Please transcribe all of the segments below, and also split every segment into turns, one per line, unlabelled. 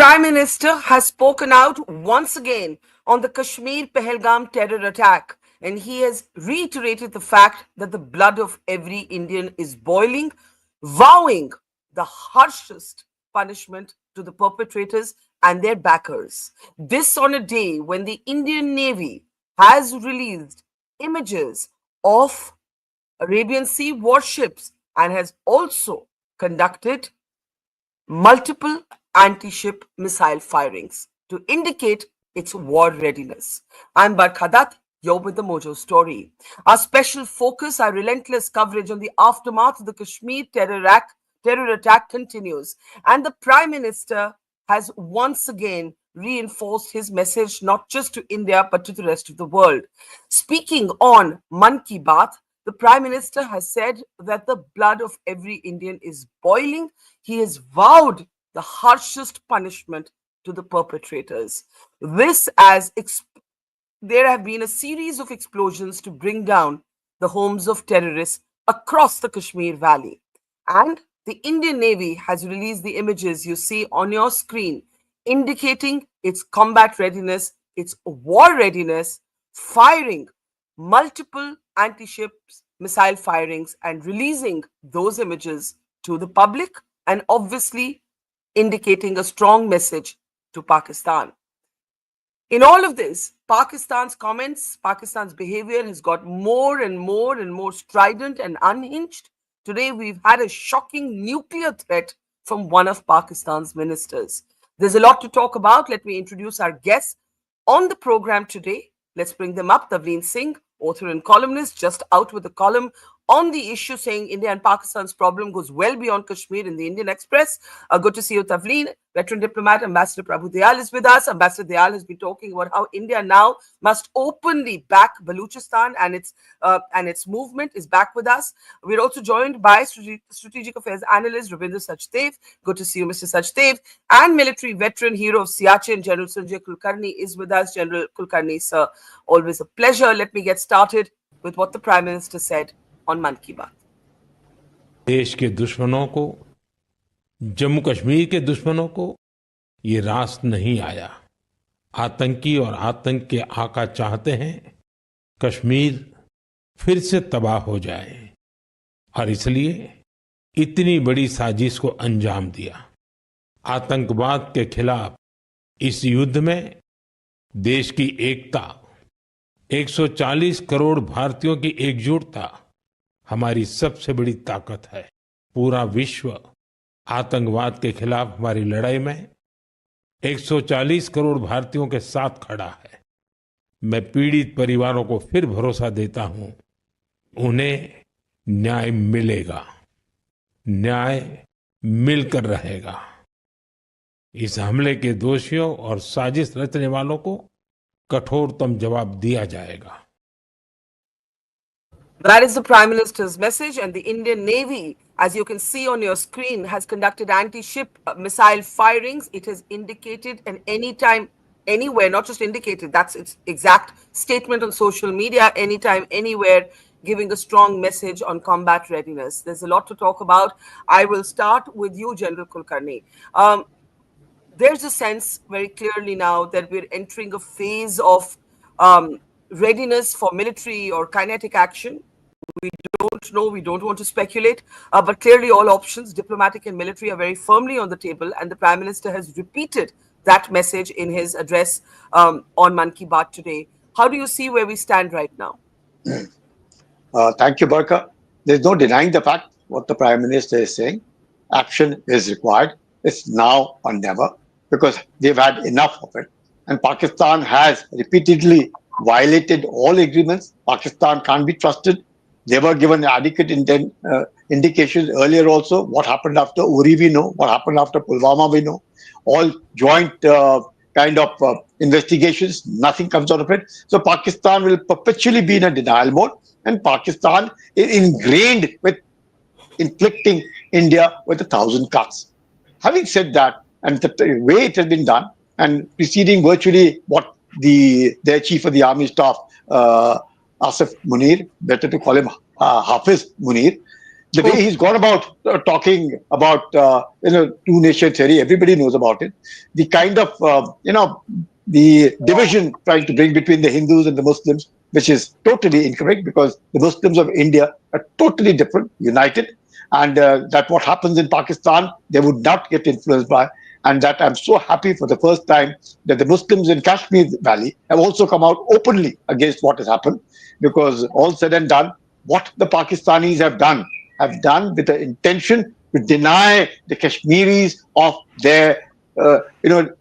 Prime Minister has spoken out once again on the Kashmir Pahalgam terror attack, and he has reiterated the fact that the blood of every Indian is boiling, vowing the harshest punishment to the perpetrators and their backers. This on a day when the Indian Navy has released images of Arabian Sea warships and has also conducted multiple anti-ship missile firings to indicate its war readiness. I'm Barkha Dutt, you're with the Mojo story. Our special focus, our relentless coverage on the aftermath of the Kashmir terror attack continues, and the Prime Minister has once again reinforced his message not just to India but to the rest of the world. Speaking on Mann Ki Baat, the Prime Minister has said that the blood of every Indian is boiling. He has vowed the harshest punishment to the perpetrators. This as there have been a series of explosions to bring down the homes of terrorists across the Kashmir Valley. And the Indian Navy has released the images you see on your screen, indicating its combat readiness, its war readiness, firing multiple anti-ship missile firings and releasing those images to the public, and obviously indicating a strong message to Pakistan. In all of this, Pakistan's comments, Pakistan's behavior has got more and more strident and unhinged. Today, we've had a shocking nuclear threat from one of Pakistan's ministers. There's a lot to talk about. Let me introduce our guests on the program today. Let's bring them up. Tavleen Singh, author and columnist, just out with a column on the issue saying India and Pakistan's problem goes well beyond Kashmir in the Indian Express. Good to see you, Tavleen. Veteran diplomat, Ambassador Prabhu Dayal is with us. Ambassador Dayal has been talking about how India now must openly back Baluchistan, and its movement is back with us. We're also joined by strategic affairs analyst Robindra Sachdev. Good to see you, Mr. Sachdev. And military veteran, hero of Siachen, Gen Sanjay Kulkarni is with us. General Kulkarni, sir, always a pleasure. Let me get started with what the Prime Minister said on Mann Ki Baat.
देश के दुश्मनों को, जम्मू कश्मीर के दुश्मनों को ये रास नहीं आया। आतंकी और आतंक के आका चाहते हैं कश्मीर फिर से तबाह हो जाए, और इसलिए इतनी बड़ी साजिश को अंजाम दिया। आतंकवाद के खिलाफ इस युद्ध में देश की एकता, 140 करोड़ भारतीयों की एकजुटता हमारी सबसे बड़ी ताकत है। पूरा विश्व आतंकवाद के खिलाफ हमारी लड़ाई में 140 करोड़ भारतीयों के साथ खड़ा है। मैं पीड़ित परिवारों को फिर भरोसा देता हूं, उन्हें न्याय मिलेगा, न्याय मिलकर रहेगा। इस हमले के दोषियों और साजिश रचने वालों को कठोरतम जवाब दिया जाएगा।
That is the Prime Minister's message, and the Indian Navy, as you can see on your screen, has conducted anti-ship missile firings. It has indicated, and anytime, anywhere, not just indicated, that's its exact statement on social media, anytime, anywhere, giving a strong message on combat readiness. There's a lot to talk about. I will start with you, General Kulkarni. There's a sense very clearly now that we're entering a phase of readiness for military or kinetic action. We don't know, we don't want to speculate, but clearly all options, diplomatic and military, are very firmly on the table, and the Prime Minister has repeated that message in his address on Mann Ki Baat today. How do you see where we stand right now?
Thank you, Barkha. There's no denying the fact what the Prime Minister is saying. Action is required. It's now or never, because they've had enough of it. And Pakistan has repeatedly violated all agreements. Pakistan can't be trusted. They were given adequate indications earlier also. What happened after Uri we know. What happened after Pulwama we know. All joint investigations. Nothing comes out of it. So Pakistan will perpetually be in a denial mode. And Pakistan is ingrained with inflicting India with 1,000 cuts. Having said that, and the way it has been done, and preceding virtually what their chief of the army staff, Asif Munir, better to call him Hafiz Munir, The way he's gone about talking about two-nation theory, everybody knows about it. The kind of the division trying to bring between the Hindus and the Muslims, which is totally incorrect because the Muslims of India are totally different, united, and that what happens in Pakistan they would not get influenced by. And that I'm so happy for the first time that the Muslims in Kashmir Valley have also come out openly against what has happened, because all said and done, what the Pakistanis have done with the intention to deny the Kashmiris of their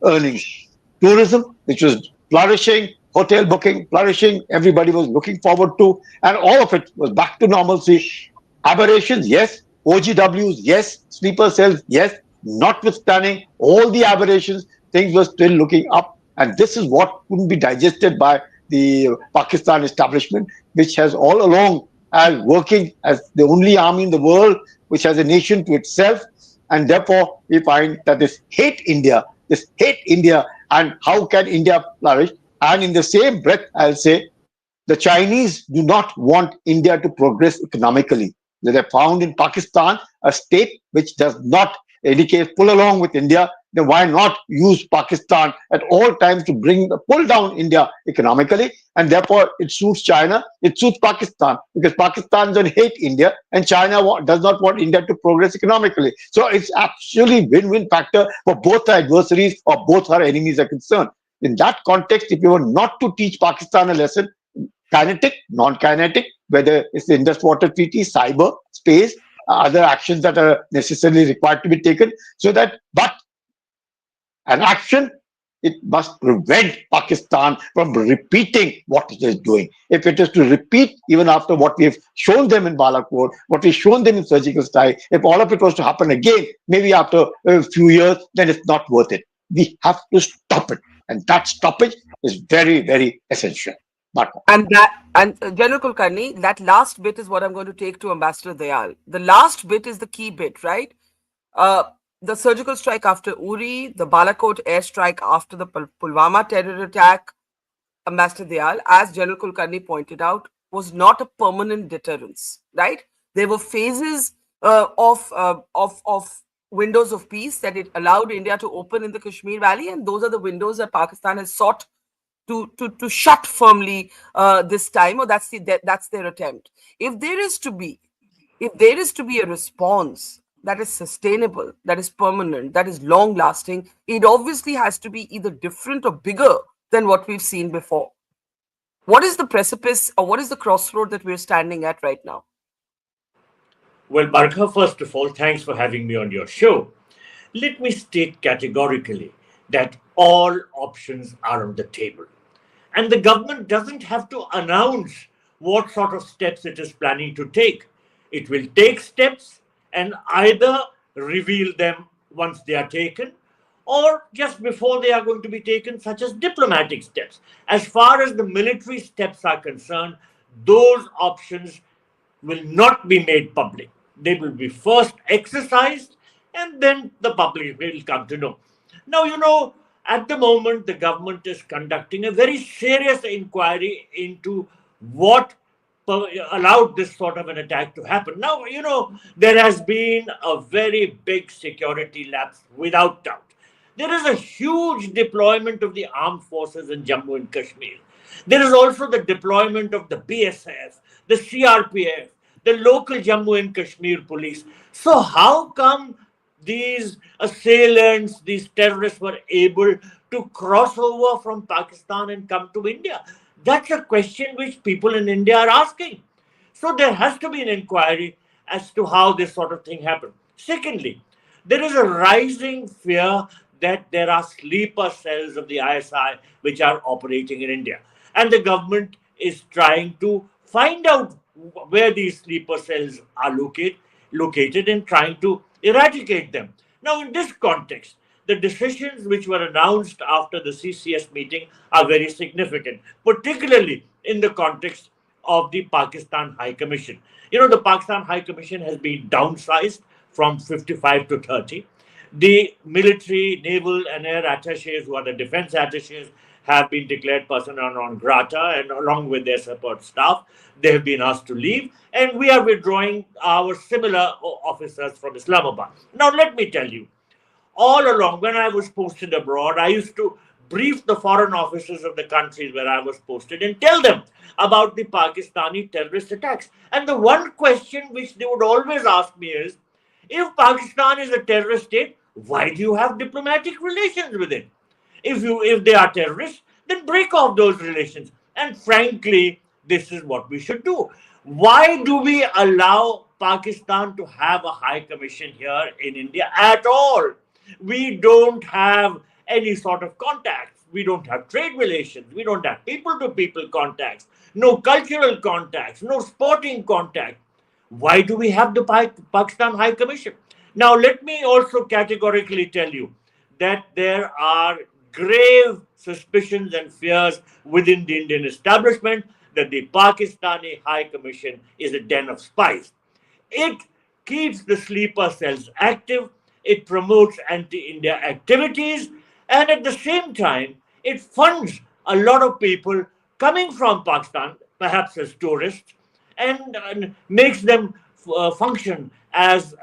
earnings. Tourism, which was flourishing, hotel booking flourishing, everybody was looking forward to, and all of it was back to normalcy. Aberrations, yes. OGWs, yes. Sleeper cells, yes. Notwithstanding all the aberrations, things were still looking up, and this is what couldn't be digested by the Pakistan establishment, which has all along as working as the only army in the world which has a nation to itself. And therefore we find that this hate India, and how can India flourish? And in the same breath, I'll say the Chinese do not want India to progress economically. They have found in Pakistan a state which does not, in any case, pull along with India. Then why not use Pakistan at all times to pull down India economically? And therefore, it suits China, it suits Pakistan, because Pakistan don't hate India, and China does not want India to progress economically. So it's actually win-win factor for both our adversaries or both our enemies are concerned. In that context, if you were not to teach Pakistan a lesson, kinetic, non-kinetic, whether it's the Indus Water Treaty, cyber, space, other actions that are necessarily required to be taken, but an action, it must prevent Pakistan from repeating what it is doing. If it is to repeat even after what we've shown them in Balakot, what we've shown them in surgical strike, if all of it was to happen again, maybe after a few years, then it's not worth it. We have to stop it. And that stoppage is very, very essential.
General Kulkarni, that last bit is what I'm going to take to Ambassador Dayal. The last bit is the key bit, right? The surgical strike after Uri, the Balakot airstrike after the Pulwama terror attack, Ambassador Dayal, as General Kulkarni pointed out, was not a permanent deterrence, right? There were phases of windows of peace that it allowed India to open in the Kashmir Valley, and those are the windows that Pakistan has sought to shut firmly this time, or that's their attempt. If there is to be a response that is sustainable, that is permanent, that is long lasting, it obviously has to be either different or bigger than what we've seen before. What is the precipice, or what is the crossroad that we're standing at right now?
Well, Barkha, first of all, thanks for having me on your show. Let me state categorically that all options are on the table. And the government doesn't have to announce what sort of steps it is planning to take. It will take steps and either reveal them once they are taken, or just before they are going to be taken, such as diplomatic steps. As far as the military steps are concerned, those options will not be made public. They will be first exercised, and then the public will come to know. Now, at the moment, the government is conducting a very serious inquiry into what allowed this sort of an attack to happen. Now, there has been a very big security lapse, without doubt. There is a huge deployment of the armed forces in Jammu and Kashmir. There is also the deployment of the BSF, the CRPF, the local Jammu and Kashmir police. So how come these assailants, these terrorists were able to cross over from Pakistan and come to India? That's a question which people in India are asking. So there has to be an inquiry as to how this sort of thing happened. Secondly, there is a rising fear that there are sleeper cells of the ISI which are operating in India. And the government is trying to find out where these sleeper cells are located and trying to eradicate them. Now, in this context, the decisions which were announced after the CCS meeting are very significant, particularly in the context of the Pakistan High Commission. The Pakistan High Commission has been downsized from 55 to 30. The military, naval, and air attaches, who are the defense attaches, have been declared persona non grata, and along with their support staff, they have been asked to leave, and we are withdrawing our similar officers from Islamabad. Now, let me tell you, all along when I was posted abroad, I used to brief the foreign officers of the countries where I was posted and tell them about the Pakistani terrorist attacks. And the one question which they would always ask me is, if Pakistan is a terrorist state, why do you have diplomatic relations with it? If they are terrorists, then break off those relations. And frankly, this is what we should do. Why do we allow Pakistan to have a high commission here in India at all? We don't have any sort of contacts. We don't have trade relations. We don't have people to people contacts. No cultural contacts. No sporting contact. Why do we have the Pakistan High Commission? Now, let me also categorically tell you that there are grave suspicions and fears within the Indian establishment that the Pakistani High Commission is a den of spies. It keeps the sleeper cells active, it promotes anti India activities, and at the same time, it funds a lot of people coming from Pakistan, perhaps as tourists, and makes them function as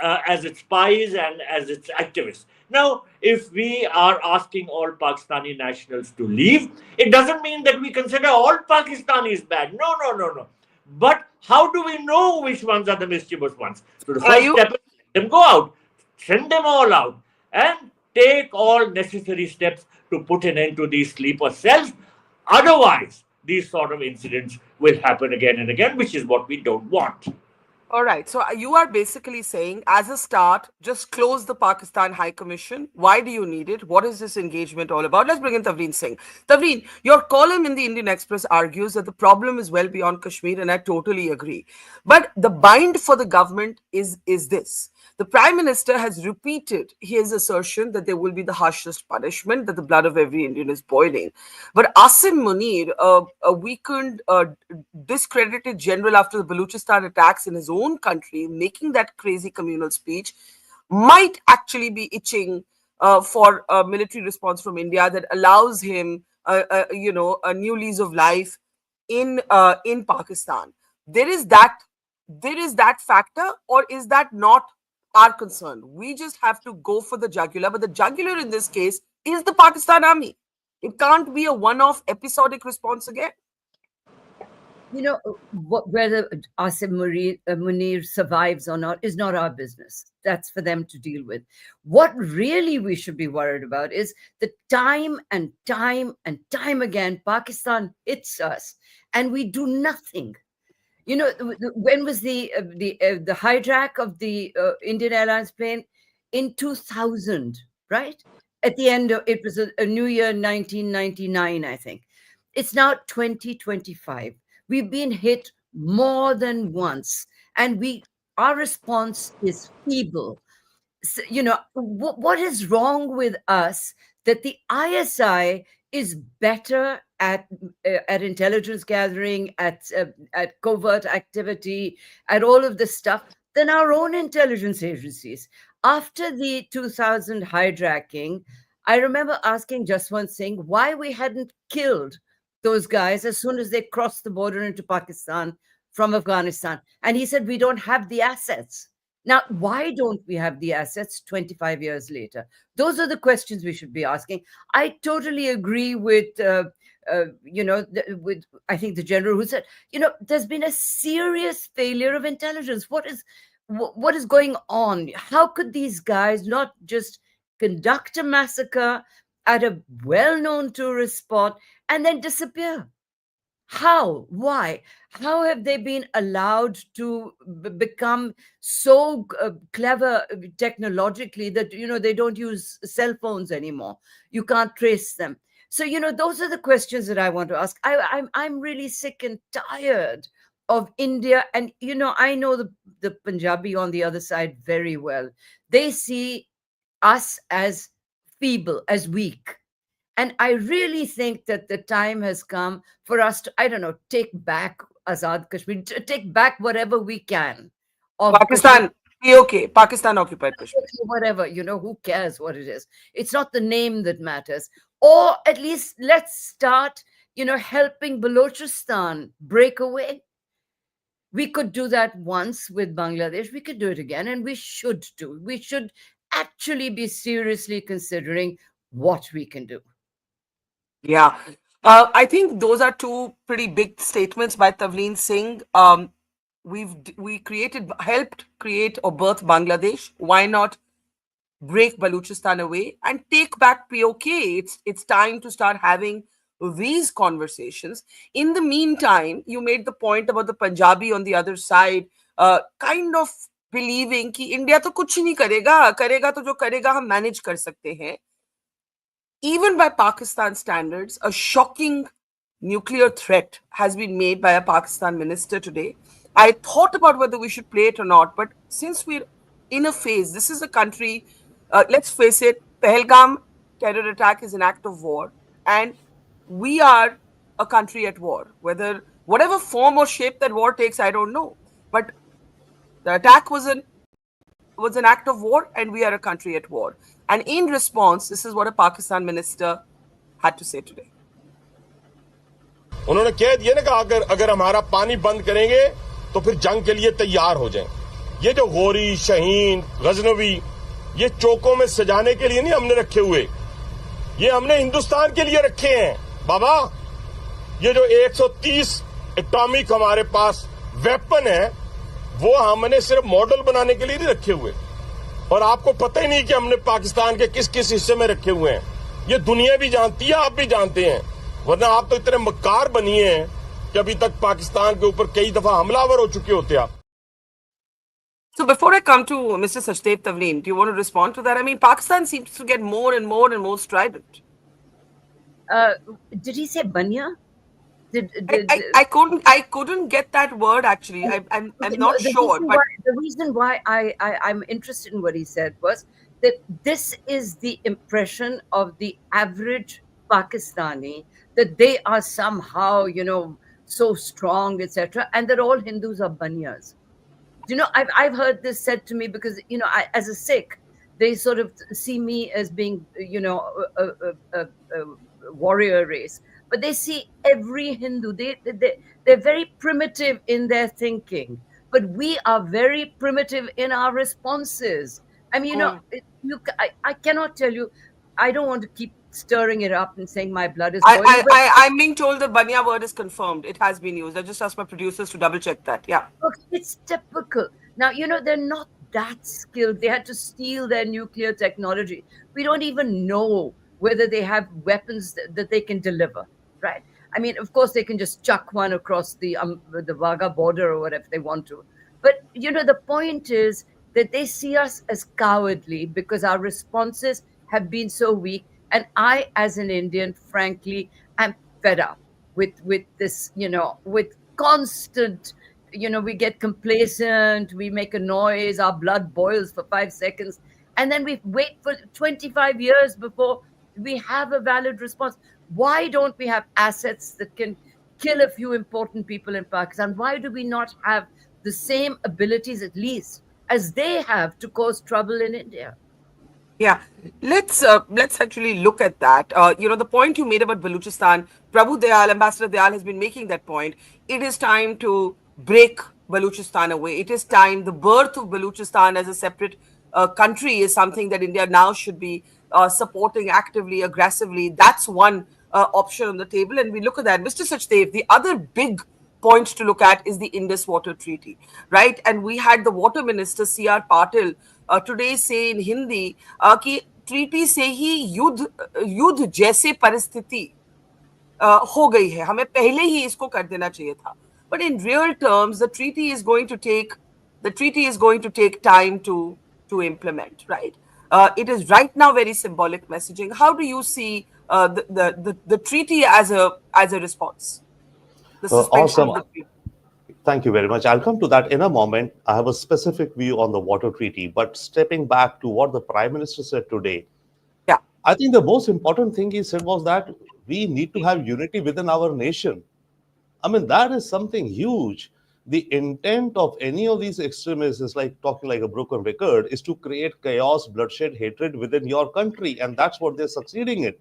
its spies and as its activists. Now, if we are asking all Pakistani nationals to leave, it doesn't mean that we consider all Pakistanis bad. No, no, no, no. But how do we know which ones are the mischievous ones? So the
Are
first
you
step is let them go out, send them all out, and take all necessary steps to put an end to these sleeper cells. Otherwise, these sort of incidents will happen again and again, which is what we don't want.
all right? So you are basically saying, as a start, just close the Pakistan High Commission. Why do you need it? What is this engagement all about? Let's bring in Tavleen Singh. Tavleen, your column in the Indian Express argues that the problem is well beyond Kashmir, and I totally agree. But the bind for the government is this. The Prime Minister has repeated his assertion that there will be the harshest punishment, that the blood of every Indian is boiling. But Asim Munir, a weakened, discredited general after the Baluchistan attacks in his own country, making that crazy communal speech, might actually be itching for a military response from India that allows him, a new lease of life in Pakistan. There is that there is that factor, or is that not our concern? We just have to go for the jugular, but the jugular in this case is the Pakistan army. It can't be a one-off episodic response again.
Whether Asim Munir survives or not is not our business. That's for them to deal with. What really we should be worried about is the time and time and time again, Pakistan hits us and we do nothing. When was the hijack of the Indian Airlines plane? In 2000, right? At the end of it was a New Year 1999, I think. It's now 2025. We've been hit more than once, and our response is feeble. So, what is wrong with us that the ISI is better at intelligence gathering, at covert activity, at all of this stuff than our own intelligence agencies? After the 2000 hijacking, I remember asking Jaswant Singh why we hadn't killed those guys as soon as they crossed the border into Pakistan from Afghanistan. And he said, we don't have the assets. Now, why don't we have the assets 25 years later? Those are the questions we should be asking. I totally agree with, with I think the general who said, there's been a serious failure of intelligence. What is going on? How could these guys not just conduct a massacre at a well-known tourist spot and then disappear? How? Why? How have they been allowed to become so clever technologically that, they don't use cell phones anymore? You can't trace them. So, those are the questions that I want to ask. I'm really sick and tired of India. And, I know the Punjabi on the other side very well. They see us as feeble, as weak. And I really think that the time has come for us to, take back Azad Kashmir, to take back whatever we can of
Pakistan. POK, Pakistan occupied Kashmir.
Whatever, who cares what it is? It's not the name that matters. Or at least let's start, helping Balochistan break away. We could do that once with Bangladesh. We could do it again, and we should do. We should actually be seriously considering what we can do.
Yeah. I think those are two pretty big statements by Tavleen Singh. Helped create or birth Bangladesh. Why not break Baluchistan away and take back POK? It's time to start having these conversations. In the meantime, you made the point about the Punjabi on the other side, kind of believing कि India तो कुछ नहीं करेगा, करेगा तो जो करेगा हम मैनेज कर सकते हैं. Even by Pakistan standards, a shocking nuclear threat has been made by a Pakistan minister today. I thought about whether we should play it or not, but since we're in a phase, this is a country, let's face it, Pahalgam terror attack is an act of war, and we are a country at war. Whatever form or shape that war takes, I don't know. But the attack was an act of war, and we are a country at war. And in response, this is what a Pakistan minister had to say today.
उन्होंने कह दिया ना कि अगर हमारा पानी बंद करेंगे तो फिर जंग के लिए तैयार हो जाएं. ये जो गोरी, शहीन, गजनवी, ये चौकों में सजाने के लिए नहीं हमने रखे हुए, ये हमने हिंदुस्तान के लिए रखे हैं. बाबा, ये जो 130 एटॉमिक हमारे पास वेपन है, वो हमने सिर्फ मॉडल बनाने के लिए नहीं रखे हुए. और आपको पता ही नहीं कि हमने पाकिस्तान के किस किस हिस्से में रखे हुए हैं. ये दुनिया भी जानती है, आप भी जानते हैं. वरना आप तो इतने मक्कार बनिए हैं कि अभी तक पाकिस्तान के ऊपर कई दफा हमलावर हो चुके होते आप.
So before I come to Mr. Sachdev, Tavleen, do you want to respond to that? I mean, Pakistan seems to get more and more and more strident.
Did he say Banya?
I couldn't get that word actually. I'm not sure. But
the reason why I'm interested in what he said was that this is the impression of the average Pakistani, that they are somehow, so strong, etc., and that all Hindus are Bunyas. I've heard this said to me because, as a Sikh, they sort of see me as being, a warrior race. But they see every Hindu, they're very primitive in their thinking. But we are very primitive in our responses. I mean, I cannot tell you, I don't want to keep stirring it up and saying my blood is boiling.
I'm being told the Banya word is confirmed. It has been used. I just asked my producers to double check that. Yeah.
It's typical. Now, they're not that skilled. They had to steal their nuclear technology. We don't even know whether they have weapons that they can deliver, right? I mean, of course, they can just chuck one across the Wagah border or whatever they want to. But, the point is that they see us as cowardly because our responses have been so weak. And I, as an Indian, frankly, am fed up with this, with constant, we get complacent, we make a noise, our blood boils for 5 seconds, and then we wait for 25 years before we have a valid response. Why don't we have assets that can kill a few important people in Pakistan? Why do we not have the same abilities, at least, as they have to cause trouble in India?
Yeah, let's actually look at that. The point you made about Baluchistan, Prabhu Dayal, Ambassador Dayal has been making that point. It is time to break Baluchistan away. It is time. The birth of Baluchistan as a separate country is something that India now should be supporting actively, aggressively. That's one option on the table. And we look at that. Mr. Sachdev, the other big point to look at is the Indus Water Treaty, right? And we had the Water Minister, C.R. Patil, today say in Hindi कि treaty से ही युद्ध जैसे परिस्थिति हो गई है, हमें पहले ही इसको कर देना चाहिए था. But in real terms, the treaty is going to take time to implement, right? It is right now very symbolic messaging. How do you see the treaty as a response? The suspension of the treaty.
Thank you very much. I'll come to that in a moment. I have a specific view on the water treaty, but stepping back to what the Prime Minister said today,
yeah,
I think the most important thing he said was that we need to have unity within our nation. I mean, that is something huge. The intent of any of these extremists is like talking like a broken record, is to create chaos, bloodshed, hatred within your country. And that's what they're succeeding in.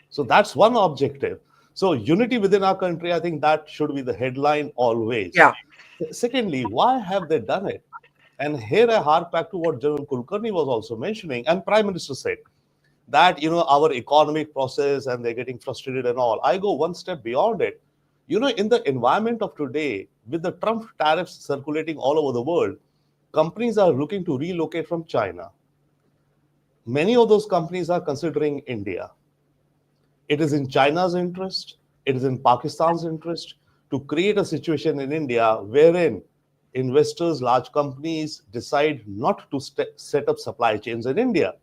So that's one objective. So unity within our country, I think that should be the headline always.
Yeah.
Secondly, why have they done it? And here I hark back to what General Kulkarni was also mentioning, and Prime Minister said that, our economic process and they're getting frustrated and all. I go one step beyond it. In the environment of today, with the Trump tariffs circulating all over the world, companies are looking to relocate from China. Many of those companies are considering India. It is in China's interest, it is in Pakistan's interest to create a situation in India wherein investors, large companies decide not to set up supply chains in India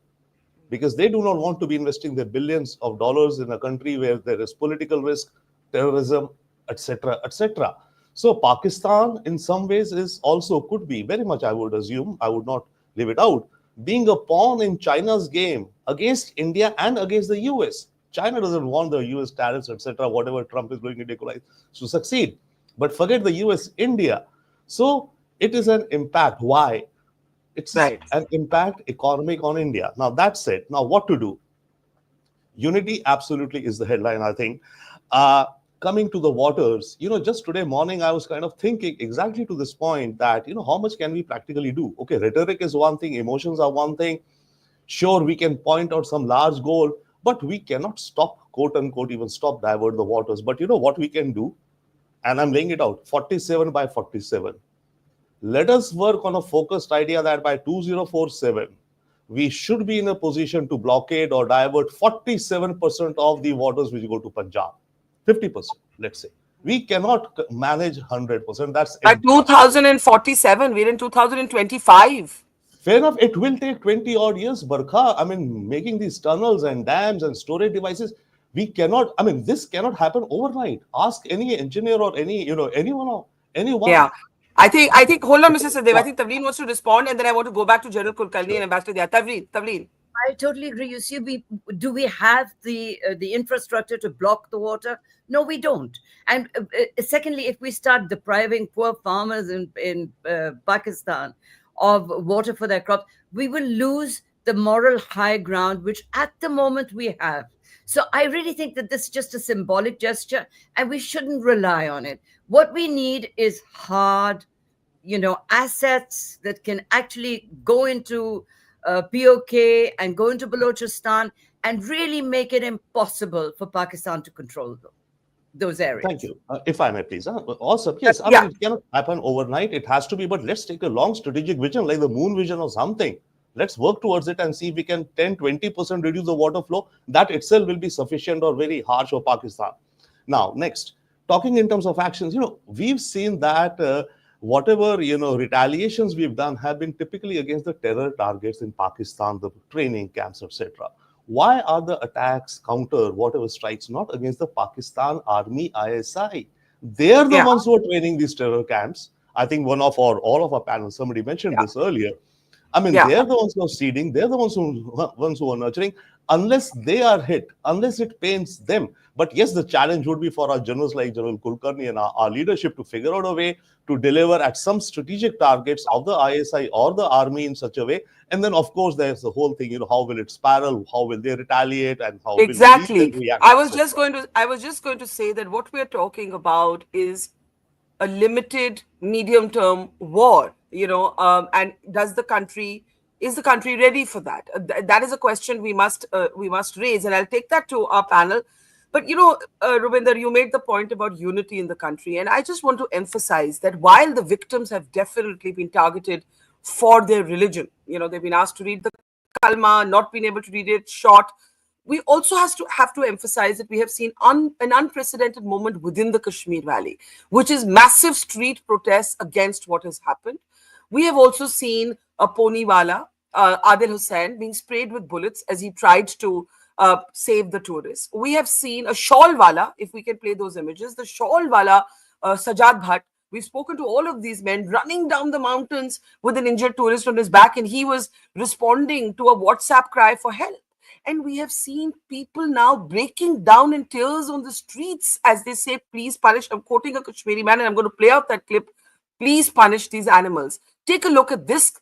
because they do not want to be investing their billions of dollars in a country where there is political risk, terrorism, etc., etc. So Pakistan, in some ways, is also could be very much, I would assume, I would not leave it out, being a pawn in China's game against India and against the US. China doesn't want the US tariffs, etc., whatever Trump is going to declare to succeed. But forget the US, India. So it is an impact. Why? It's
Right.
an impact economic on India. Now that's it. Now what to do? Unity absolutely is the headline, I think. Coming to the waters, just today morning, I was kind of thinking exactly to this point that, how much can we practically do? Okay, rhetoric is one thing, emotions are one thing. Sure, we can point out some large goal, but we cannot stop, quote unquote, even stop divert the waters. But you know what we can do? And I'm laying it out, 47 by 47. Let us work on a focused idea that by 2047, we should be in a position to blockade or divert 47% of the waters which go to Punjab. 50%, let's say. We cannot manage 100%. That's
By 2047, we're in 2025.
Fair enough. It will take 20 odd years, Barkha. I mean, making these tunnels and dams and storage devices, we cannot, this cannot happen overnight. Ask any engineer or anyone.
Yeah. I think, hold on, Mr. Sachdev. I think Tavleen wants to respond, and then I want to go back to General Kulkarni and Ambassador Dayal. Tavleen.
I totally agree. You see, do we have the infrastructure to block the water? No, we don't. And secondly, if we start depriving poor farmers in Pakistan of water for their crops, we will lose the moral high ground, which at the moment we have. So I really think that this is just a symbolic gesture, and we shouldn't rely on it. What we need is hard, assets that can actually go into POK and go into Baluchistan and really make it impossible for Pakistan to control those areas.
Thank you. If I may, please. Also, yes, it cannot happen overnight. It has to be, but let's take a long strategic vision, like the moon vision or something. Let's work towards it and see if we can 10-20% reduce the water flow. That itself will be sufficient or very harsh for Pakistan. Now, next, talking in terms of actions, we've seen that whatever, retaliations we've done have been typically against the terror targets in Pakistan, the training camps, etc. Why are the attacks, counter, whatever strikes, not against the Pakistan Army ISI? They're the ones who are training these terror camps. I think all of our panel, somebody mentioned this earlier. They're the ones who are seeding, they're the ones who are nurturing, unless they are hit, unless it pains them. But yes, the challenge would be for our generals like General Kulkarni and our leadership to figure out a way to deliver at some strategic targets of the ISI or the army in such a way. And then, of course, there's the whole thing, how will it spiral? How will they retaliate? And how will they react?
I was just going to say that what we're talking about is a limited medium-term war, and is the country ready for that? That is a question we must raise, and I'll take that to our panel. But Robindra, you made the point about unity in the country, and I just want to emphasize that while the victims have definitely been targeted for their religion, they've been asked to read the Kalma, not been able to read it, shot. We also have to emphasize that we have seen an unprecedented moment within the Kashmir Valley, which is massive street protests against what has happened. We have also seen a poniwala, Adil Hussain, being sprayed with bullets as he tried to save the tourists. We have seen a shawlwala, if we can play those images, the shawlwala Sajad Bhatt. We've spoken to all of these men running down the mountains with an injured tourist on his back, and he was responding to a WhatsApp cry for help. And we have seen people now breaking down in tears on the streets as they say, please punish. I'm quoting a Kashmiri man and I'm going to play out that clip. Please punish these animals. Take a look at this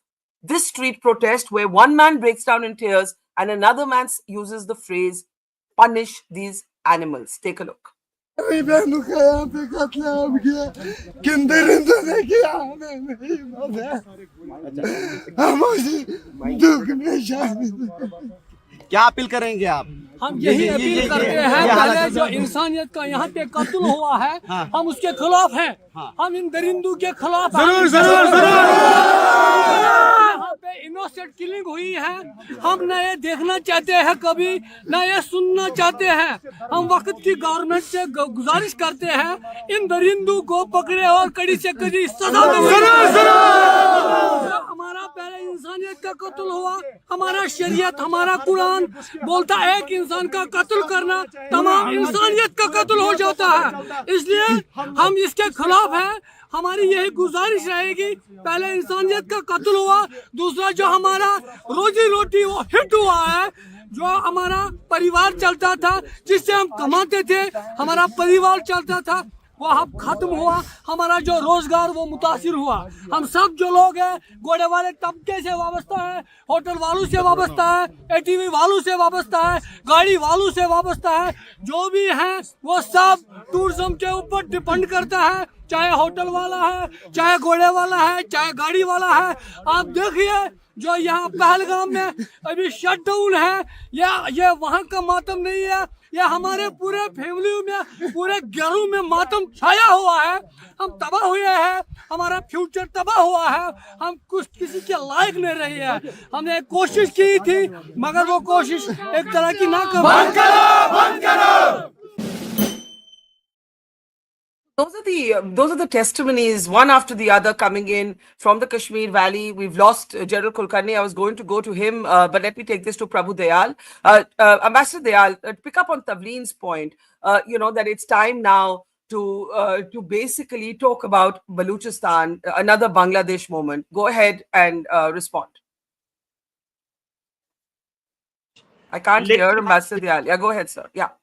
street protest where one man breaks down in tears and another man uses the phrase, punish these animals. Take a look.
क्या appeal करेंगे आप?
हम यही appeal करते हैं, पहले जो इंसानियत का यहाँ पे कत्ल हुआ है, हम उसके खिलाफ हैं। हम इन दरिंदों के खिलाफ जरूर जरूर जरूर। यहाँ पे इनोसेंट किलिंग हुई है, हम न ये देखना चाहते हैं कभी, न ये सुनना चाहते हैं। हम वक्त की गवर्नमेंट से गुजारिश करते हैं, इन दरिंदों को पकड़े और कड़ी से कड़ी सजा दे। हमारा पहले इंसानियत का कत्ल हुआ, हमारा शरीयत, हमारा कुरान बोलता है एक इंसान का कत्ल करना तमाम इंसानियत का कत्ल हो जाता है। इसलिए हम इसके खिलाफ हैं। हमारी यही गुजारिश रहेगी, पहले इंसानियत का कत्ल हुआ, दूसरा जो हमारा रोजी रोटी वो हिट हुआ है, जो हमारा परिवार चलता था, जिससे हम कमाते थे, हमारा परिवार चलता था, वो अब खत्म हुआ। हमारा जो रोजगार वो मुतासिर हुआ। हम सब जो लोग हैं, घोड़े वाले तबके से वाबस्ता है, होटल वालों से वाबस्ता है, एटीवी वालों से वाबस्ता है, गाड़ी वालों से वाबस्ता है, जो भी हैं वो सब टूरिज्म के ऊपर डिपेंड करता है। चाहे होटल वाला है, चाहे घोड़े वाला है, चाहे गाड़ी वाला है। आप देखिए जो यहाँ पहलगाम में अभी शटडाउन है, ये वहाँ का मातम नहीं है, ये हमारे पूरे फैमिली में, पूरे घरों में मातम छाया हुआ है। हम तबाह हुए हैं, हमारा फ्यूचर तबाह हुआ है, हम कुछ किसी के लायक नहीं रहे हैं। हमने कोशिश की थी मगर वो कोशिश एक तरह की नाकाम।
Those are the testimonies, one after the other, coming in from the Kashmir Valley. We've lost General Kulkarni. I was going to go to him, but let me take this to Prabhu Dayal. Ambassador Dayal, pick up on Tavleen's point, that it's time now to basically talk about Baluchistan, another Bangladesh moment. Go ahead and respond. I can't hear Ambassador Dayal. Yeah, go ahead, sir. Yeah.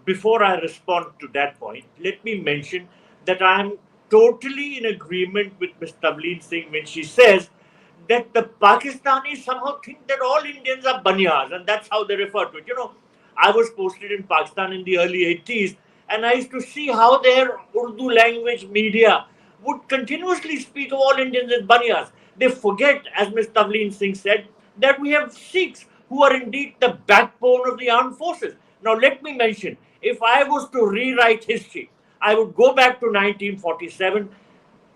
Before I respond to that point, let me mention that I am totally in agreement with Ms. Tavleen Singh when she says that the Pakistanis somehow think that all Indians are Bunnyas, and that's how they refer to it. I was posted in Pakistan in the early 80s, and I used to see how their Urdu language media would continuously speak of all Indians as Bunnyas. They forget, as Ms. Tavleen Singh said, that we have Sikhs who are indeed the backbone of the armed forces. Now, let me mention, if I was to rewrite history, I would go back to 1947,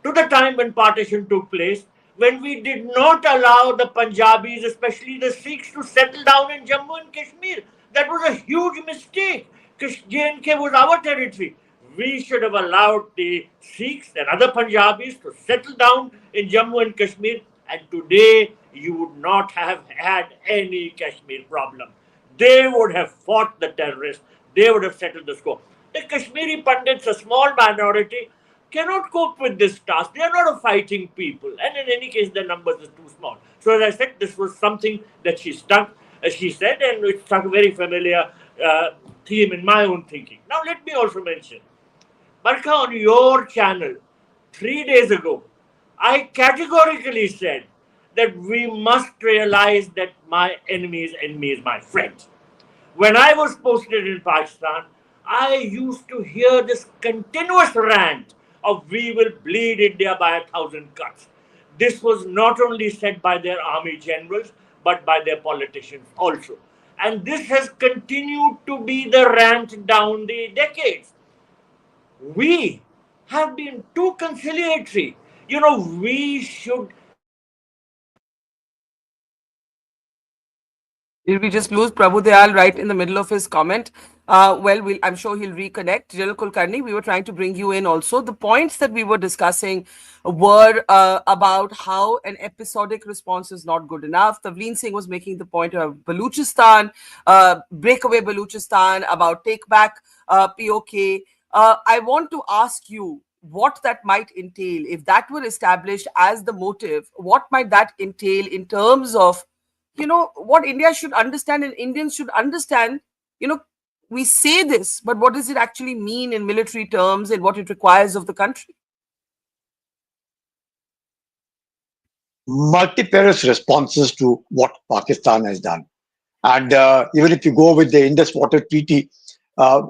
to the time when partition took place, when we did not allow the Punjabis, especially the Sikhs, to settle down in Jammu and Kashmir. That was a huge mistake. J&K was our territory. We should have allowed the Sikhs and other Punjabis to settle down in Jammu and Kashmir, and today you would not have had any Kashmir problem. They would have fought the terrorists. They would have settled the score. The Kashmiri Pandits, a small minority, cannot cope with this task. They are not a fighting people. And in any case, their numbers are too small. So as I said, this was something that she said, and it struck a very familiar theme in my own thinking. Now, let me also mention, Barkha, on your channel, 3 days ago, I categorically said that we must realize that my enemy's enemy is my friend. When I was posted in Pakistan, I used to hear this continuous rant of we will bleed India by 1,000 cuts. This was not only said by their army generals, but by their politicians also. And this has continued to be the rant down the decades. We have been too conciliatory. We should.
Did we just lose Prabhu Dayal right in the middle of his comment? I'm sure he'll reconnect. General Kulkarni, we were trying to bring you in also. The points that we were discussing were about how an episodic response is not good enough. Tavleen Singh was making the point of Baluchistan, breakaway Baluchistan, about take back POK. I want to ask you what that might entail. If that were established as the motive, what might that entail in terms of what India should understand and Indians should understand, you know, we say this, but what does it actually mean in military terms and what it requires of the country?
Multifarious responses to what Pakistan has done. And even if you go with the Indus Water Treaty,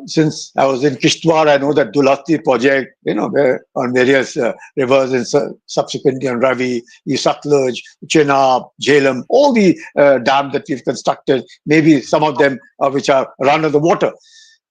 since I was in Kishtwar, I know that Dulhasti project, where on various rivers and subsequently on Ravi, Satluj, Chenab, Jhelum, all the dams that we've constructed, maybe some of them which are run on the water.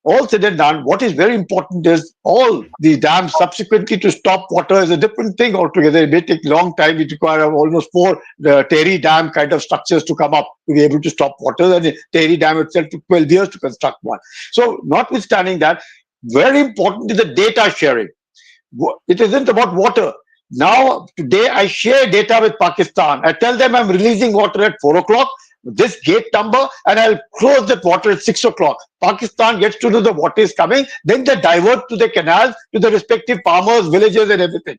All said and done, what is very important is all the dams subsequently to stop water is a different thing altogether. It may take a long time. It requires almost 4 Tehri Dam kind of structures to come up to be able to stop water. And Tehri Dam itself took 12 years to construct one. So notwithstanding that, very important is the data sharing. It isn't about water. Now, today I share data with Pakistan. I tell them I'm releasing water at 4 o'clock, this gate number, and I'll close that water at 6 o'clock. Pakistan gets to know the water is coming, then they divert to the canals, to the respective farmers, villages and everything.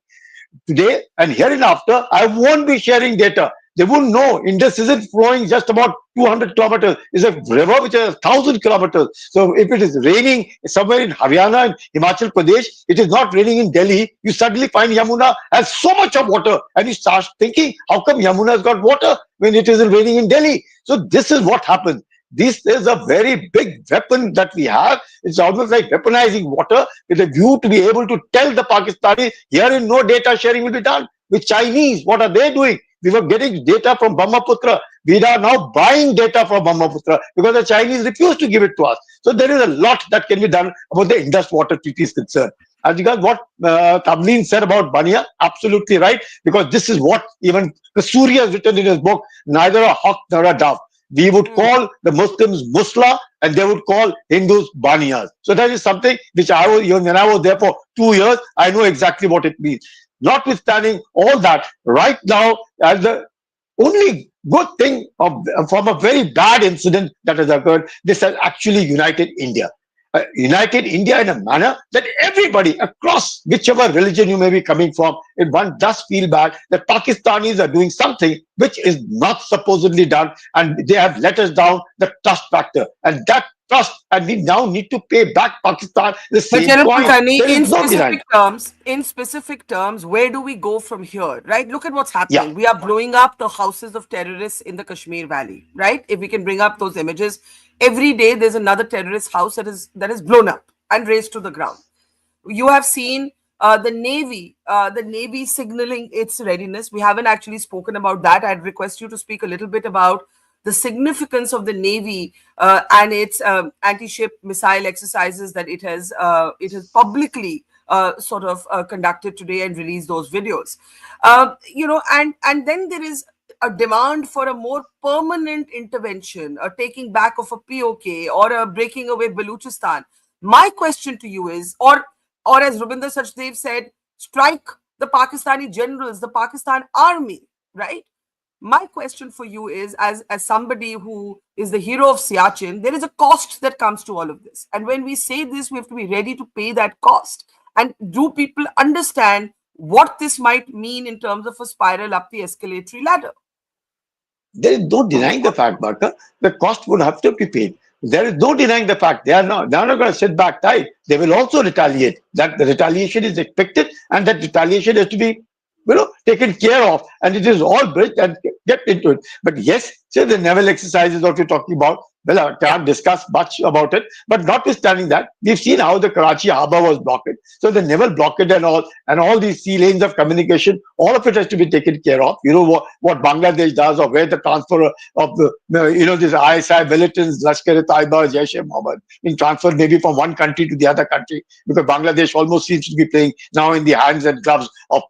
Today and hereinafter, I won't be sharing data. They wouldn't know. Indus isn't flowing just about 200 kilometers. It's a river which has 1,000 kilometers. So if it is raining somewhere in Haryana and Himachal Pradesh, it is not raining in Delhi. You suddenly find Yamuna has so much of water, and you start thinking, how come Yamuna has got water when it isn't raining in Delhi? So this is what happens. This is a very big weapon that we have. It's almost like weaponizing water with a view to be able to tell the Pakistanis, herein no data sharing will be done. With Chinese, what are they doing? We were getting data from Brahmaputra. We are now buying data from Brahmaputra because the Chinese refuse to give it to us. So there is a lot that can be done about the Indus Water Treaty is concerned. As regards what Tavleen said about Bunnyas, absolutely right, because this is what even Kasuri has written in his book, neither a hawk nor a dove. We would call the Muslims Musla and they would call Hindus Bunnyas. So that is something which I was, even when I was there for 2 years, I know exactly what it means. Notwithstanding all that, right now, as the only good thing from a very bad incident that has occurred, this has actually united India. United India in a manner that everybody across whichever religion you may be coming from, if one does feel bad that Pakistanis are doing something which is not supposedly done, and they have let us down the trust factor, and that trust, and we now need to pay back Pakistan the same coin. There is no denying.
In specific terms, where do we go from here? Right? Look at what's happening. Yeah. We are blowing up the houses of terrorists in the Kashmir Valley. Right? If we can bring up those images. Every day there's another terrorist house that is blown up and razed to the ground. You have seen the Navy signaling its readiness. We haven't actually spoken about that. I'd request you to speak a little bit about the significance of the Navy and its anti-ship missile exercises that it has publicly conducted today and released those videos. And then there is a demand for a more permanent intervention, a taking back of a POK or a breaking away Baluchistan. My question to you is, or as Robindra Sachdev said, strike the Pakistani generals, the Pakistan army, right? My question for you is, as somebody who is the hero of Siachen, there is a cost that comes to all of this. And when we say this, we have to be ready to pay that cost. And do people understand what this might mean in terms of a spiral up the escalatory ladder?
There is no denying the fact, Barkha. The cost would have to be paid. There is no denying the fact. They are not going to sit back tight. They will also retaliate. That the retaliation is expected, and that retaliation has to be, taken care of. And it is all bridged and get into it. But yes, say the naval exercises that we're talking about. Well, I can't discuss much about it, but notwithstanding that, we've seen how the Karachi harbor was blocked. So the naval blockade and all these sea lanes of communication, all of it has to be taken care of. You know what Bangladesh does, or where the transfer of this ISI militants, Lashkar-e-Taiba, Jaish-e-Mohammed, being transferred maybe from one country to the other country, because Bangladesh almost seems to be playing now in the hands and gloves of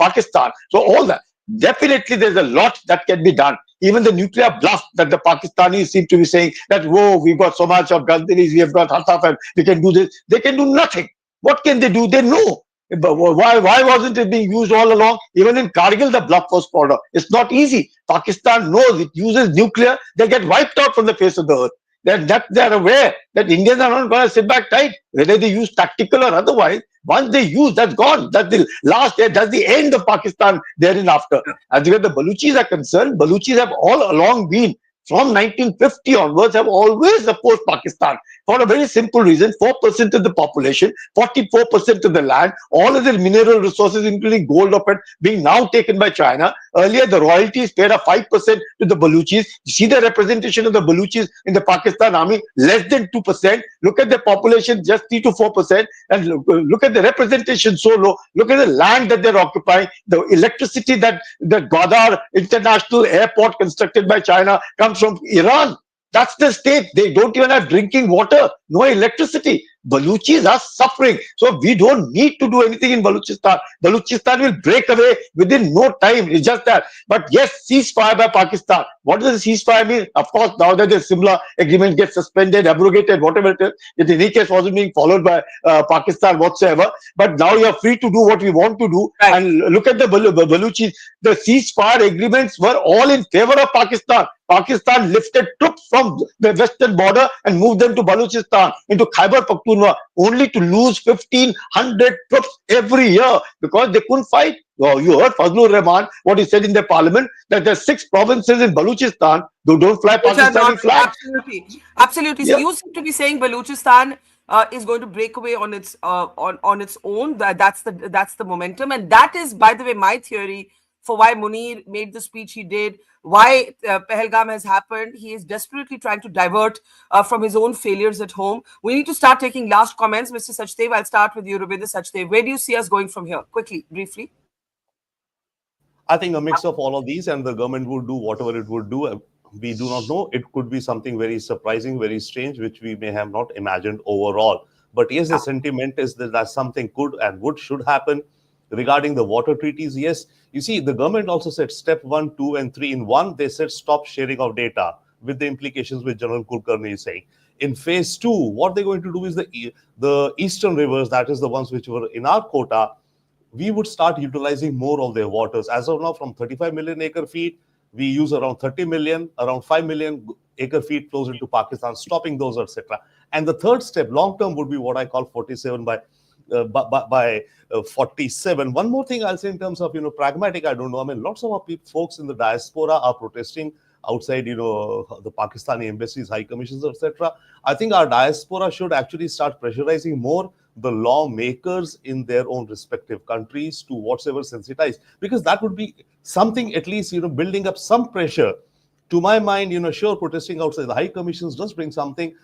Pakistan. So all that. Definitely, there's a lot that can be done. Even the nuclear bluff that the Pakistanis seem to be saying that, whoa, we've got so much of Gandhi's, we have got Hataf, and we can do this. They can do nothing. What can they do? They know. But why wasn't it being used all along? Even in Kargil, the bluff was poured out. It's not easy. Pakistan knows it uses nuclear. They get wiped out from the face of the earth. They're aware that Indians are not going to sit back tight, whether they use tactical or otherwise. Once they use, that's gone. That's the last. That's the end of Pakistan. Thereafter, as far as the Baluchis are concerned, Baluchis have all along been, from 1950 onwards, have always opposed Pakistan for a very simple reason: 4% of the population, 44% of the land, all of the mineral resources, including gold of it, being now taken by China. Earlier, the royalties paid a 5% to the Baluchis. You see the representation of the Baluchis in the Pakistan army, less than 2%. Look at the population, just 3 to 4%. And look at the representation so low. Look at the land that they're occupying. The electricity that the Gwadar International Airport constructed by China comes from Iran. That's the state. They don't even have drinking water, no electricity. Baluchis are suffering. So we don't need to do anything in Baluchistan. Baluchistan will break away within no time. It's just that. But yes, ceasefire by Pakistan. What does the ceasefire mean? Of course, now that the Simla agreement gets suspended, abrogated, whatever it is, it in any case wasn't being followed by Pakistan whatsoever. But now you're free to do what we want to do.
Right.
And look at the Baluchis. The ceasefire agreements were all in favor of Pakistan. Pakistan lifted troops from the western border and moved them to Baluchistan, into Khyber Pakhtunkhwa, only to lose 1,500 troops every year because they couldn't fight. Oh, you heard Fazlur Rahman, what he said in the parliament, that there are 6 provinces in Baluchistan who don't fly
Which are
Pakistani
not
flag.
absolutely. So
Yeah.
you seem to be saying Baluchistan is going to break away on its own. That's the momentum, and that is, by the way, my theory for why Munir made the speech he did, why Pahalgam has happened. He is desperately trying to divert from his own failures at home. We need to start taking last comments. Mr. Sachdev, I'll start with you, Robindra. Sachdev, where do you see us going from here? Quickly, briefly.
I think a mix of all of these, and the government would do whatever it would do. We do not know. It could be something very surprising, very strange, which we may have not imagined overall. But yes, the sentiment is that something could and should happen. Regarding the water treaties, yes, you see, the government also said step 1, 2, and 3 in one. They said stop sharing of data, with the implications which General Kulkarni is saying. In phase 2, what they're going to do is the eastern rivers, that is the ones which were in our quota, we would start utilizing more of their waters. As of now, from 35 million acre feet, we use around 30 million, around 5 million acre feet flows into Pakistan, stopping those, etc. And the third step, long term, would be what I call 47 by 47. One more thing I'll say in terms of, pragmatic, I don't know. I mean, lots of our folks in the diaspora are protesting outside, the Pakistani embassies, high commissions, etc. I think our diaspora should actually start pressurizing more the lawmakers in their own respective countries to whatsoever sensitize, because that would be something, at least, building up some pressure. To my mind, sure, protesting outside the high commissions does bring something.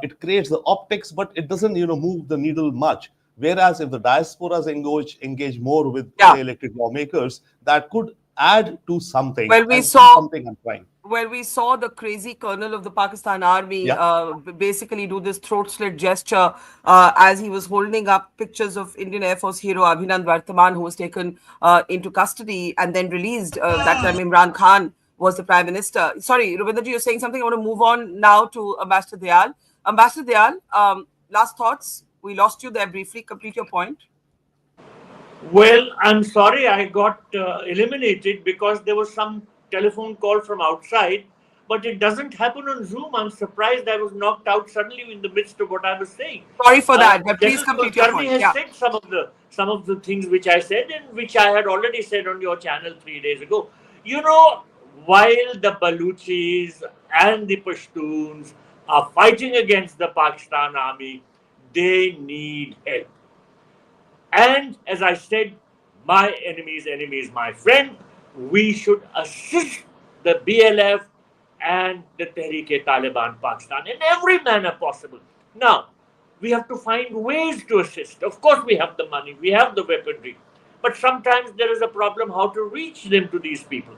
It creates the optics, but it doesn't, move the needle much. Whereas if the diasporas engage more with the elected lawmakers, that could add to something.
Well, we saw the crazy colonel of the Pakistan army basically do this throat slit gesture as he was holding up pictures of Indian Air Force hero Abhinand Vartaman, who was taken into custody and then released. That time Imran Khan was the Prime Minister. Sorry, Robindra, you're saying something. I want to move on now to Ambassador Dayal. Ambassador Dayal, last thoughts. We lost you there briefly. Complete your point.
Well, I'm sorry I got eliminated because there was some telephone call from outside, but it doesn't happen on Zoom. I'm surprised I was knocked out suddenly in the midst of what I was saying.
Sorry for that, but please complete your point.
Kulkarni has said some of the things which I said and which I had already said on your channel 3 days ago. While the Baluchis and the Pashtuns are fighting against the Pakistan army, they need help. And as I said, my enemy's enemy is my friend. We should assist the BLF and the Tehreek-e-Taliban Pakistan in every manner possible. Now, we have to find ways to assist. Of course, we have the money, we have the weaponry, but sometimes there is a problem how to reach them to these people.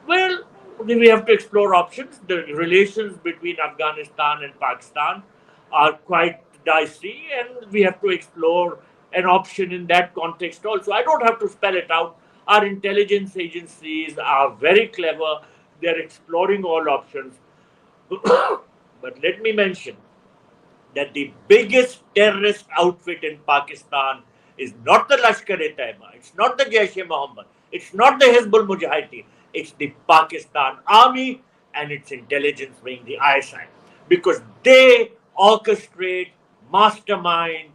Well, we have to explore options. The relations between Afghanistan and Pakistan are quite dicey, and we have to explore an option in that context also. I don't have to spell it out. Our intelligence agencies are very clever. They're exploring all options. But let me mention that the biggest terrorist outfit in Pakistan is not the Lashkar-e-Taiba, it's not the Jaish-e-Mohammed, it's not the Hizbul Mujahideen, it's the Pakistan Army and its intelligence wing, the ISI. because they orchestrate, mastermind,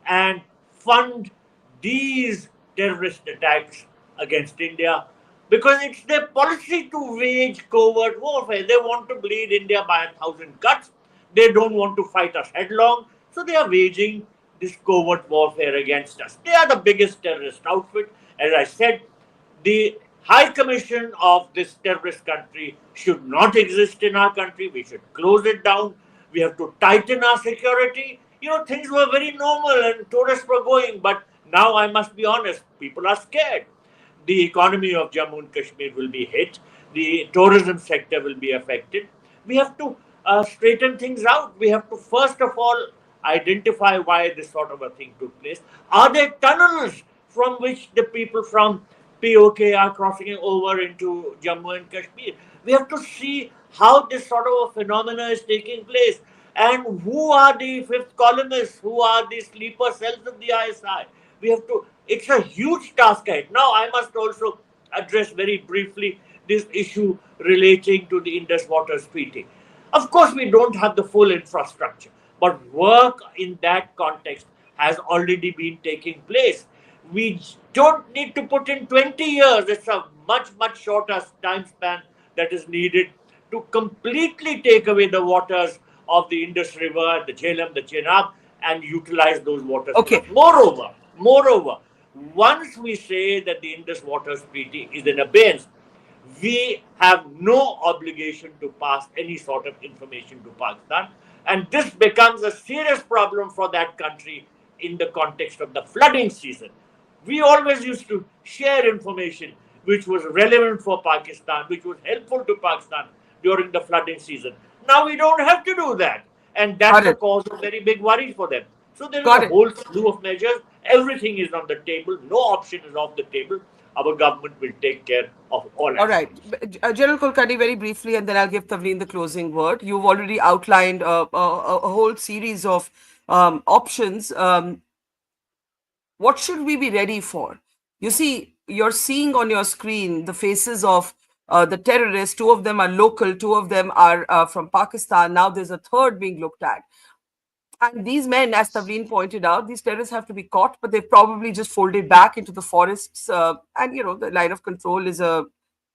and fund these terrorist attacks against India, because it's their policy to wage covert warfare. They want to bleed India by 1,000 cuts. They don't want to fight us headlong. So they are waging this covert warfare against us. They are the biggest terrorist outfit. As I said, the High Commission of this terrorist country should not exist in our country. We should close it down. We have to tighten our security. Things were very normal and tourists were going, but now I must be honest, people are scared. The economy of Jammu and Kashmir will be hit. The tourism sector will be affected. We have to straighten things out. We have to first of all identify why this sort of a thing took place. Are there tunnels from which the people from POK are crossing over into Jammu and Kashmir? We have to see how this sort of a phenomena is taking place, and who are the fifth columnists, who are the sleeper cells of the ISI. We have to. It's a huge task ahead. Now, I must also address very briefly this issue relating to the Indus Waters Treaty. Of course, we don't have the full infrastructure, but work in that context has already been taking place. We don't need to put in 20 years. It's a much, much shorter time span that is needed to completely take away the waters of the Indus River, the Jhelum, the Chenab, and utilize those waters.
Okay.
Moreover, once we say that the Indus Waters Treaty is in abeyance, we have no obligation to pass any sort of information to Pakistan. And this becomes a serious problem for that country in the context of the flooding season. We always used to share information which was relevant for Pakistan, which was helpful to Pakistan during the flooding season. Now we don't have to do that. And that's a cause of very big worry for them. So there is a whole slew of measures. Everything is on the table. No option is off the table. Our government will take care of all.
All right. General Kulkarni, very briefly, and then I'll give Tavleen the closing word. You've already outlined a whole series of options. What should we be ready for? You see, you're seeing on your screen the faces of the terrorists. Two of them are local, two of them are from Pakistan. Now there's a third being looked at. And these men, as Tavleen pointed out, these terrorists have to be caught, but they've probably just folded back into the forests. And, the line of control is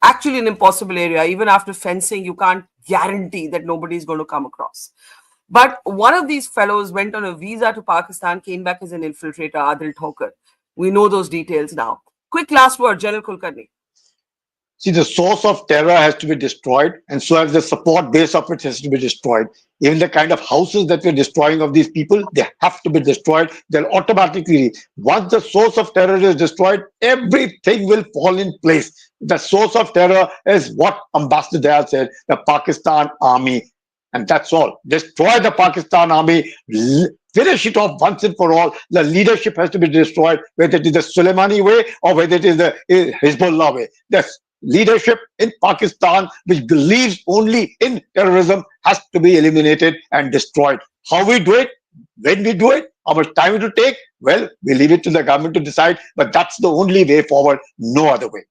actually an impossible area. Even after fencing, you can't guarantee that nobody's going to come across. But one of these fellows went on a visa to Pakistan, came back as an infiltrator, Adil Thokar. We know those details now. Quick last word, General Kulkarni.
See, the source of terror has to be destroyed, and so as the support base of it has to be destroyed. Even the kind of houses that we're destroying of these people, they have to be destroyed. They'll automatically, once the source of terror is destroyed, everything will fall in place. The source of terror is what Ambassador Dayal said, the Pakistan army. And that's all. Destroy the Pakistan army, finish it off once and for all. The leadership has to be destroyed, whether it is the Soleimani way or whether it is the Hezbollah way. The leadership in Pakistan, which believes only in terrorism, has to be eliminated and destroyed. How we do it, when we do it, how much time it will take, well, we leave it to the government to decide, but that's the only way forward, no other way.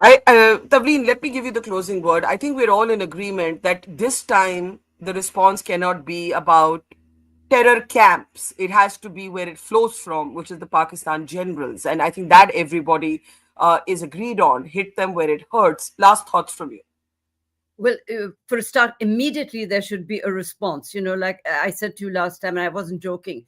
Tavleen, let me give you the closing word. I think we're all in agreement that this time the response cannot be about terror camps. It has to be where it flows from, which is the Pakistan generals. And I think that everybody is agreed on. Hit them where it hurts. Last thoughts from you.
Well, for a start, immediately there should be a response. Like I said to you last time, and I wasn't joking,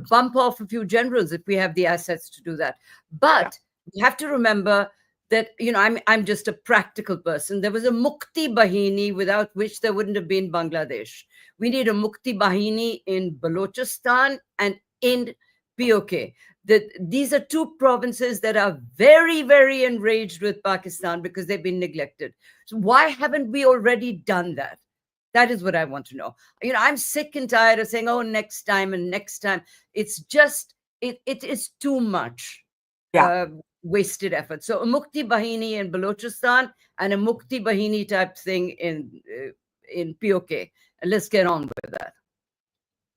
bump off a few generals if we have the assets to do that. But you have to remember that, I'm just a practical person. There was a Mukti Bahini without which there wouldn't have been Bangladesh. We need a Mukti Bahini in Baluchistan and in POK. These are two provinces that are very, very enraged with Pakistan because they've been neglected. So why haven't we already done that? That is what I want to know. I'm sick and tired of saying, oh, next time and next time. It's just, it is too much. Wasted effort. So a Mukti Bahini in Balochistan and a Mukti Bahini type thing in POK. And let's get on with that.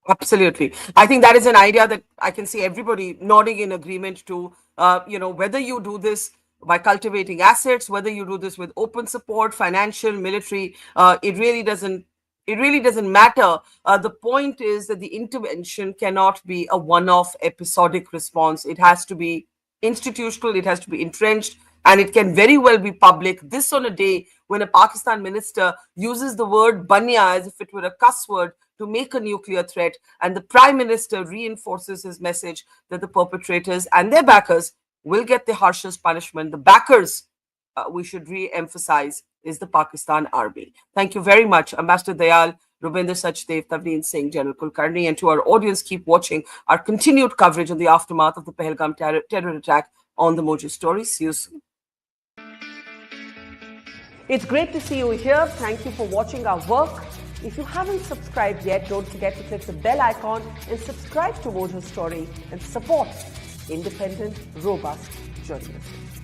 Absolutely. I think that is an idea that I can see everybody nodding in agreement to, whether you do this by cultivating assets, whether you do this with open support, financial, military, it really doesn't It really doesn't matter. The point is that the intervention cannot be a one-off episodic response. It has to be institutional, it has to be entrenched, and it can very well be public. This on a day when a Pakistan minister uses the word Bunnyas as if it were a cuss word to make a nuclear threat, and the Prime Minister reinforces his message that the perpetrators and their backers will get the harshest punishment. The backers, we should re-emphasize, is the Pakistan army. Thank you very much, Ambassador Dayal, Robindra, Sachdev, Tavleen, Singh, General Kulkarni, and to our audience, keep watching our continued coverage on the aftermath of the Pahalgam terror attack on the Mojo story. See you soon.
It's great to see you here. Thank you for watching our work. If you haven't subscribed yet, don't forget to click the bell icon and subscribe to Mojo Story and support independent, robust journalism.